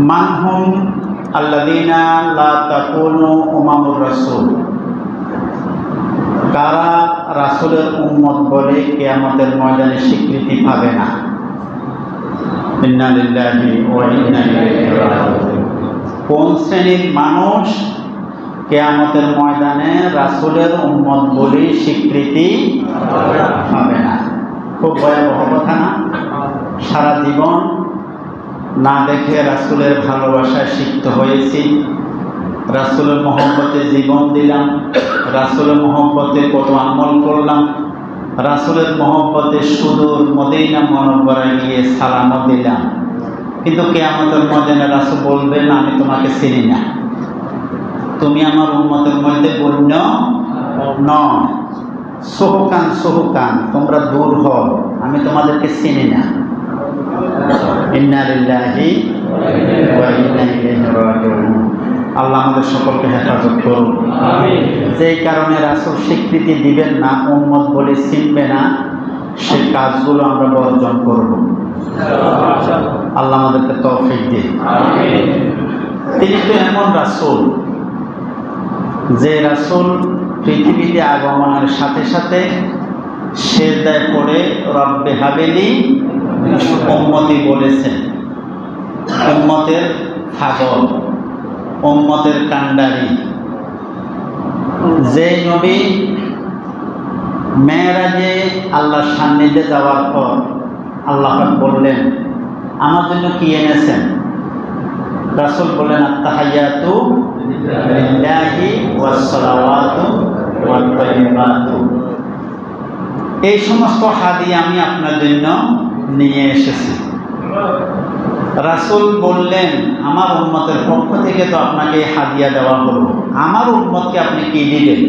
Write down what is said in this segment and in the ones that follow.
মানহুম আল্লাযীনা লা তাকুনু উমামুর রাসূল, কারা রাসূলের উম্মত বলে কিয়ামতের ময়দানে স্বীকৃতি পাবে না। ইন্না লিল্লাহি ওয়া ইন্না ইলাইহি রাজিউন। কোন শ্রেণীর মানুষ কিয়ামতের ময়দানে রাসূলের উম্মত বলে স্বীকৃতি পাবে না? খুব ভয়াবহ কথা না? সারা জীবন না দেখে রাসূলের ভালোবাসায় সিক্ত হয়েছি, রাসূলের মহব্বতে জীবন দিলাম, রাসূলের মহব্বতে কত আমল করলাম, রাসূলের মহব্বতে সুদূর মদিনা মুনাওয়ারায় গিয়ে সালামও দিলাম, কিন্তু কিয়ামতের ময়দানে রাসূল বলবেন আমি তোমাকে চিনি না, তুমি আমার উম্মতের মধ্যে গণ্য নয়, সুহকান সুহকান, তোমরা দূর হও, আমি তোমাদেরকে চিনি না। ইন্না লিল্লাহি ওয়া ইন্না ইলাইহি রাজিউন। আল্লাহ আমাদের সকলকে হেফাজত করুন। যেই কারণে রাসূল স্বীকৃতি দিবেন না, উম্মত বলে চিনবে না, সেই কাজগুলো আমরা বর্জন করব। আল্লাহ আমাদেরকে তৌফিক দিন। তিনি তো এমন রাসূল যে রাসূল পৃথিবীতে আগমনের সাথে সাথে সিজদায় পড়ে রব্বে হাবেলি উম্মতি বলেছেন। উম্মতের পাগল, উম্মতের কান্ডারি। যে নবী মেরাজে আল্লাহর সান্নিধ্যে যাওয়ার পর আল্লাহ পাক বললেন আমার জন্য কি এনেছেন? রাসূল বললেন আত-তাহিয়াতু লিল্লাহি ওয়াস সালাওয়াতু ওয়াত তাইয়্যিবাতু। এই সমস্ত হাদিয়া আমি আপনার জন্য নিয়ে এসেছি। রাসূল বললেন আমার উম্মতের পক্ষ থেকে তো আপনাকে হাদিয়া দেওয়া হলো, আমার উম্মতকে আপনি কি দিবেন?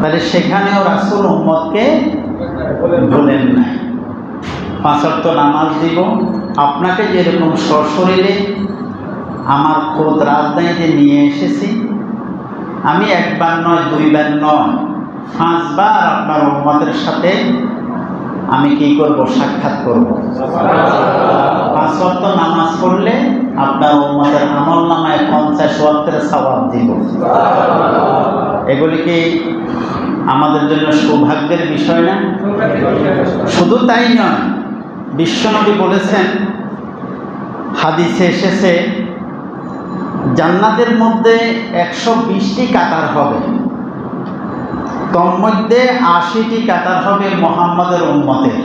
তাহলে সেখানেও রাসূল উম্মতকে বলেন নাই। 5 ওয়াক্ত নামাজ দিব, আপনাকে যেরকম সশরীরে আমার খোদ রাজধানীতে নিয়ে এসেছি, আমি একবার নয়, দুইবার নয়, 5 বার আপনার উম্মতের সাথে আমি কি করব? সাক্ষাৎ করব। 5 ওয়াক্ত নামাজ পড়লে আপনার উম্মতের আমলনামায় 50 ওয়াক্তের সওয়াব দিব। এগুলি কি আমাদের জন্য সৌভাগ্যের বিষয় না? শুধু তাই নয়, বিশ্বনবী বলেছেন, হাদিসে এসেছে, জান্নাতের মধ্যে 120টি কাতার হবে, তোর মধ্যে 80টি কাতার হবে মুহাম্মাদের উম্মতের,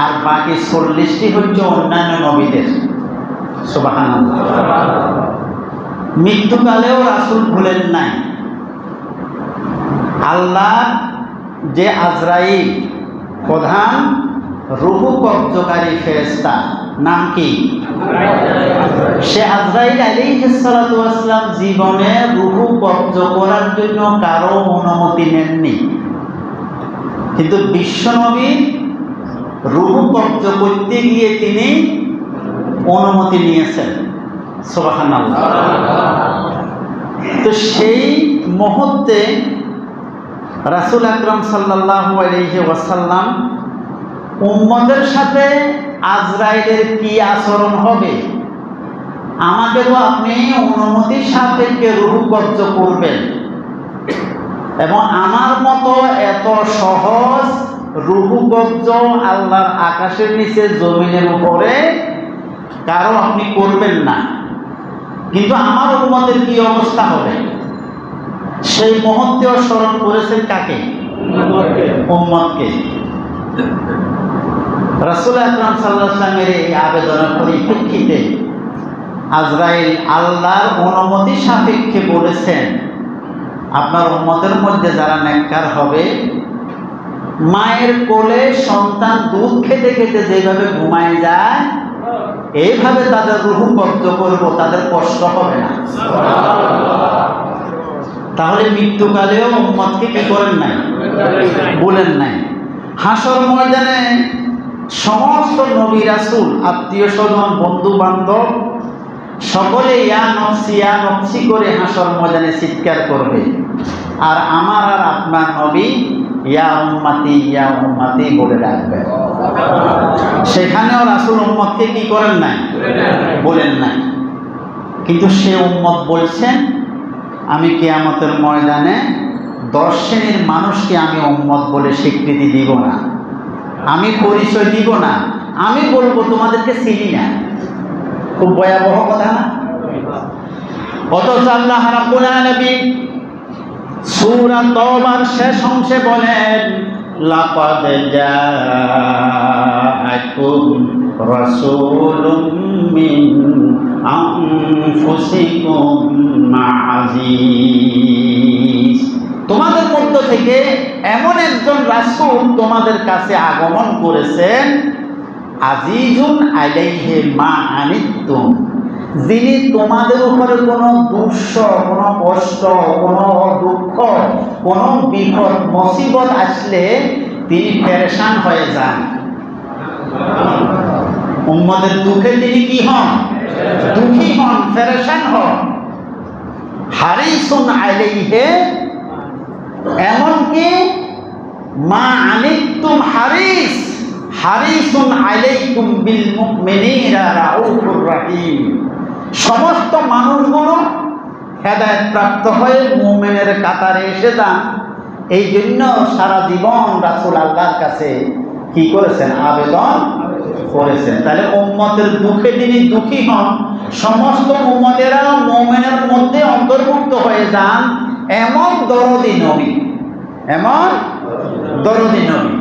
আর বাকি 40টি হচ্ছে অন্যান্য নবীদের। সুবহানাল্লাহ। মৃত্যুকালেও রাসূল ভুলেন নাই। আল্লাহ যে আজরাইল, প্রধান রূহ কব্জকারী ফেরেশতা, নাম কি? সে আজরাইল আলাইহিস সালাতু ওয়াস সালাম জীবনে রূহ কব্জ করার জন্য কারো অনুমতি নেননি, কিন্তু বিশ্বনবী রূহ কব্জ করতে গিয়ে তিনি অনুমতি নিয়েছেন। সুবহানাল্লাহ। তো সেই মুহূর্তে রাসূল আকরাম সাল্লাল্লাহু আলাইহি ওয়াসাল্লাম উম্মতের সাথে আজরাইলের কি আচরণ হবে, আমাকে তো আপনি অনুমতি সাপেক্ষে রূহ কব্জ করবেন, এবং আমার মতো এত সহজ রূহ কব্জ আল্লাহর আকাশের নিচে জমিনের উপরে কারো আপনি করবেন না, কিন্তু আমার উম্মতের কি অবস্থা হবে? সেই মুহূর্তেও স্মরণ করেছেন কাকে? উম্মতকে। রাসূল আকরাম সাল্লাল্লাহু আলাইহি ওয়াসাল্লামের এই আবেদনের পরিপ্রেক্ষিতে আজরাইল আল্লাহর অনুমতি সাপেক্ষে বলেছেন, আপনার উম্মতের মধ্যে যারা নেককার হবে, মায়ের কোলে সন্তান দুধ খেতে খেতে যেভাবে ঘুমায় যায়, এইভাবে তাদের রূহ কব্জ করব, তাদের কষ্ট হবে না। তাহলে মৃত্যুকালেও উম্মতকে কি করেন নাই? বলেন নাই। হাসর ময়দানে সমস্ত নবী রাসূল, আত্মীয় স্বজন, বন্ধু বান্ধব সকলে ইয়া নফসি করে হাসর ময়দানে চিৎকার করবে, আর আমার আর আপনার নবী ইয়া উম্মতি বলে ডাকবে। সেখানেও রাসূল উম্মতকে কি করেন নাই, বলেন নাই। কিন্তু সে উম্মত বলছেন আমি কিয়ামতের ময়দানে 10 শ্রেণীর মানুষকে আমি উম্মত বলে স্বীকৃতি দিব না, আমি পরিচয় দিব না, আমি বলবো তোমাদেরকে চিনি না। খুব ভয়াবহ কথা না? অথচ আল্লাহ রাব্বুল আলামিন সূরা তাওবার শেষ অংশে বলেন লাকাদ জাআকুম রাসূলুম মিন আনফুসিকুম আজিজ, তোমাদের মধ্য থেকে এমন একজন রাসূল তোমাদের কাছে আগমন করেছেন, আজিজুন আলাইহি মা আনিতুম, যিনি তোমাদের উপরে কোনো দুঃখ, কোনো কষ্ট, কোনো দুঃখ, কোনো বিপদ মুসিবত আসলে তিনি পেরেশান হয়ে যান। উম্মতের দুঃখে তিনি কি হন? দুঃখী হন, পেরেশান হন। হারিসুন আলাইহি, এমনকি মা আনিতুম হারিস, হারিসুন আলাইকুম বিল মুমিনিনা রাউফুর রহিম, সমস্ত মানুষগুলো হেদায়েত প্রাপ্ত হয়ে মুমিনের কাতারে এসে যান। এই জন্য সারা জীবন রাসূল আল্লাহর কাছে কি করেছেন? আবেদন করেছেন। তাহলে উম্মতের দুঃখে তিনি দুঃখী হন, সমস্ত উম্মতেরা মুমিনের মধ্যে অন্তর্ভুক্ত হয়ে যান, এমন দরদি নবী, এমন দরদি নবী।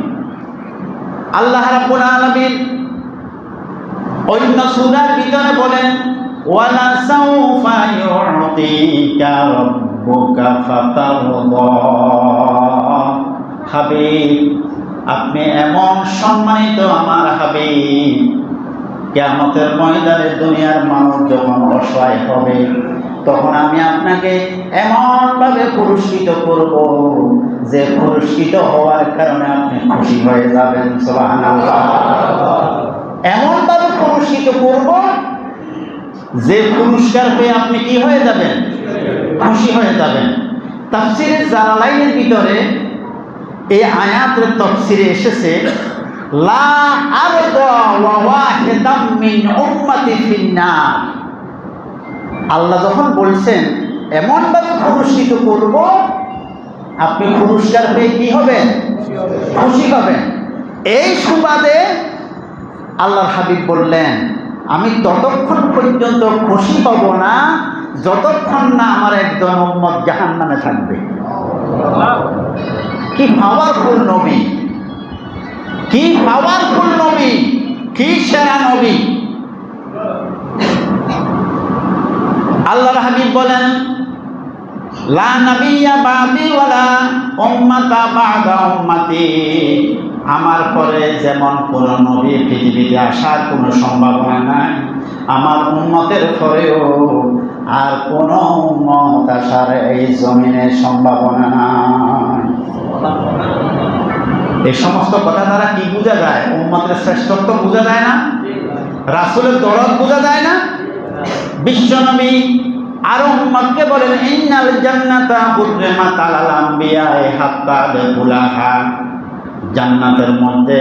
আল্লাহ রাব্বুল আলামিন অন্য সূরার ভিতরে বলেন ওয়ালা সাউফা ইউতিকা রাব্বুকা ফাতারদা, হাবিব আপনি এমন সম্মানিত আমার হাবিব, কিয়ামতের ময়দানে দুনিয়ার মানুষ যখন অসহায় হবে তখন আমি আপনাকে এমনভাবে পুরস্কৃত করব যে পুরস্কৃত হওয়ার কারণে আপনি খুশি হয়ে যাবেন। সুবহানাল্লাহ। এমনভাবে পুরস্কৃত করব যে পুরস্কার পেয়ে আপনি কি হয়ে যাবেন? খুশি হয়ে যাবেন। তাফসীরে জালালাইনের ভিতরে এই আয়াতের তাফসীরে এসেছে লা আরদা ওয়া ওয়াহিদাম মিন উম্মতি ফিন্নার। আল্লাহ যখন বলছেন এমনভাবে পুরস্কৃত করব আপনি পুরস্কার পেয়ে কি হবেন? খুশি হবেন। এই সুবাদে আল্লাহর হাবিব বললেন আমি ততক্ষণ পর্যন্ত খুশি হব না যতক্ষণ না আমার একজন উম্মত জাহান্নামে থাকবে। কি পাওয়ারফুল নবী, কি পাওয়ারফুল নবী, কি সেরা নবী। আল্লাহর হাবিব বলেন লা নাবিয়্যা বা'দি ওয়ালা উম্মাতা বা'দা উম্মতি, আমার পরে যেমন কোন নবী পৃথিবীতে আসার কোনো সম্ভাবনা নাই, আমার উম্মতের পরেও আর কোন উম্মত আসার এই জমিনে সম্ভাবনা নাই। এই সমস্ত কথা দ্বারা কি বোঝা যায়? উম্মতের শ্রেষ্ঠত্ব বোঝা যায় না? রাসূলের দরদ বোঝা যায় না? বিশ্বনবী আরো উম্মতকে বলেন ইন্নাল জান্নাতা হুররিমাত আলাল আম্বিয়া'i হাত্তা আদখুলাহা, জান্নাতের মধ্যে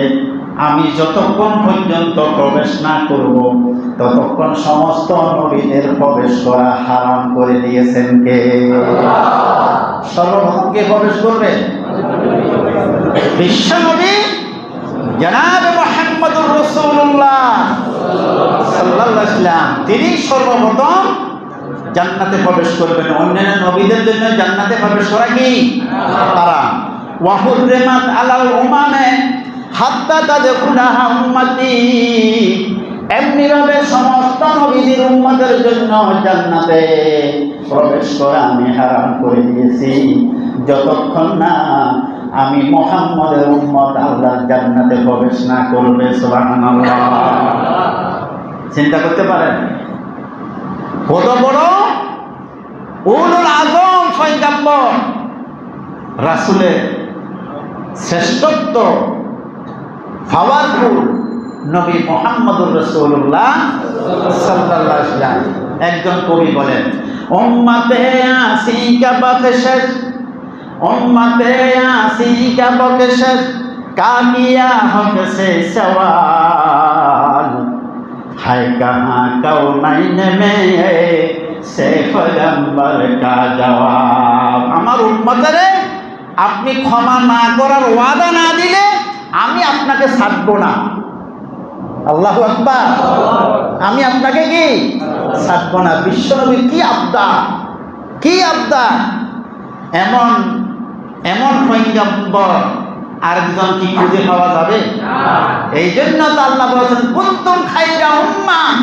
আমি যতক্ষণ পর্যন্ত প্রবেশ না করব ততক্ষণ সমস্ত নবীদের প্রবেশ করা হারাম করে দিয়েছেন কে? সর্বপ্রথম কে প্রবেশ করবে? বিশ্বনবী জনাব মুহাম্মদুর রাসূলুল্লাহ সাল্লাল্লাহু আলাইহি ওয়াসাল্লাম, তিনি সর্বপ্রথম জান্নাতে প্রবেশ করবেন। অন্যান্য নবীদের জন্য জান্নাতে প্রবেশ করা কি হারাম। ওয়া হুররিমাত আলাল উমামে হাত্তা তাদখুলাহা উম্মতি, এমনিভাবে সমস্ত নবীদের উম্মতের জন্য জান্নাতে প্রবেশ করা আমি হারাম করে দিয়েছি যতক্ষণ না আমি মুহাম্মদের উম্মত আল্লাহর জান্নাতে প্রবেশ না করবে। সুবহানাল্লাহ। চিন্তা করতে পারেন কত বড় উলুল আযম পয়গম্বর, রাসূলের শ্রেষ্ঠত্ব, পাওয়ারফুল নবী মুহাম্মদুর রাসূলুল্লাহ সাল্লাল্লাহু আলাইহি ওয়াসাল্লাম। একজন কবি বলেন উম্মতে আসিকা বখশশ, উম্মতে আসিকা বখশশ কামিয়া হক সে সওয়া, कहाँ कौनैन में से पैगम्बर का जवाब। আমার উম্মতেরে আপনি ক্ষমা না করার ওয়াদা না দিলে আমি আপনাকে ছাড়বো না। আল্লাহু আকবার। আমি আপনাকে কি ছাড়বো না। বিশ্বনবীর কি আবদার, কি আবদার! এমন এমন পয়গম্বর আরেকজন কি খুঁজে পাওয়া যাবে? এই জন্য তো আল্লাহ বলেছেন কুনতুম খায়রা উম্মাহ,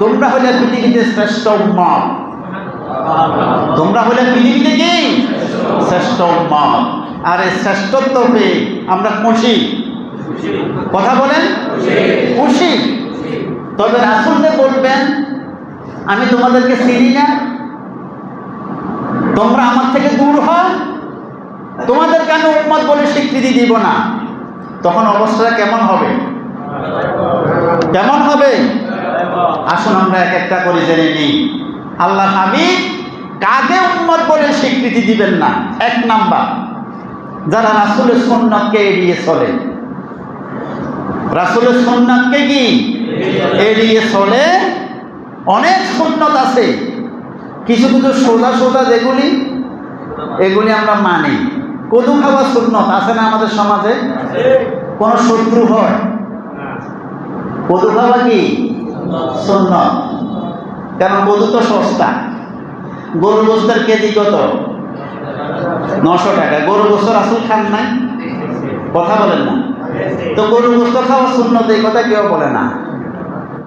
তোমরা হলে পৃথিবীতে শ্রেষ্ঠ উম্মত। তোমরা হলে পৃথিবীতে কি শ্রেষ্ঠ উম্মত। আর এই শ্রেষ্ঠত্ব পেয়ে আমরা খুশি। কথা বলেন, খুশি। তবে রাসূলকে বলবেন আমি তোমাদেরকে চিনি না, তোমরা আমার থেকে দূর হও, তোমাদের কেন উম্মত বলে স্বীকৃতি দিব না। তখন অবস্থাটা কেমন হবে? কেমন হবে? আসুন আমরা এক একটা করে জেনে নিই আল্লাহ হাবিব কাকে উম্মত বলে স্বীকৃতি দিবেন না। এক নাম্বার, যারা রাসূলের সুন্নাতকে এড়িয়ে চলে। রাসূলের সুন্নাতকে কি এড়িয়ে চলে? অনেক সুন্নত আছে, কিছু কিছু সোজা সোজা যেগুলি এগুলি আমরা মানি। কদু খাওয়া সুন্নত আছে না আমাদের সমাজে? কোন শত্রু হয়? কদু খাওয়া কি সুন্নত? কারণ কদু তো সস্তা। গরুর গোস্তের কেজি কত? 900 টাকা। গরুর গোস্ত রাসূল খান নাই? কথা বলেন না তো। গরুর গোস্ত খাওয়া সুন্নত এই কথা কেউ বলে না।